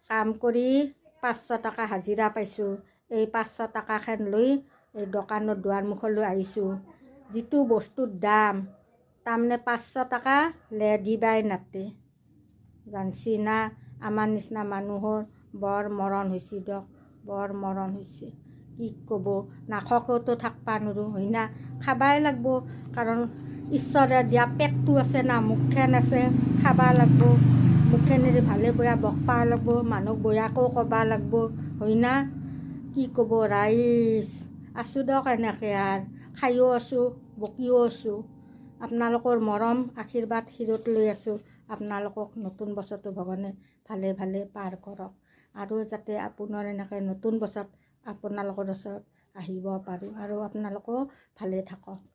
কাম কৰি 500 টকা হাজিৰা পাইছোঁ। এই 500 টকাখন লৈ এই দোকানৰ দুৱাৰমুখলৈ আহিছোঁ। যিটো বস্তুৰ দাম তাৰমানে 500 টকা দিবাই নাতে জানছি না। আমাৰ নিচিনা মানুহৰ বৰ মৰণ হৈছে দিয়ক, বৰ মৰণ হৈছে। কি ক'ব, নাখোৱাকৈতো থাকবা নোৱাৰোঁ হয় না, খাবাই লাগব। কাৰণ ঈশ্বৰে দিয়া পেটটো আছে না, মুখখন আছে, খাবা লাগব। মুখখনেৰে ভালে বেয়া বকবা লাগব, মানুহক বেয়াকো ক'বা লাগব হয় না। কি ক'ব ৰাইজ, আছোঁ দিয়ক এনেকৈ আৰু খাইও আছোঁ, বকিও আছোঁ। আপোনালোকৰ মৰম আশীৰ্বাদ শিৰত লৈ আছোঁ। আপোনালোকক নতুন বছৰটো ভগৱানে ভালে ভালে পাৰ কৰক আৰু যাতে আপোনাৰ এনেকৈ নতুন বছৰত আপোনালোকৰ ওচৰত আহিব পাৰোঁ আৰু আপোনালোকেও ভালে থাকক।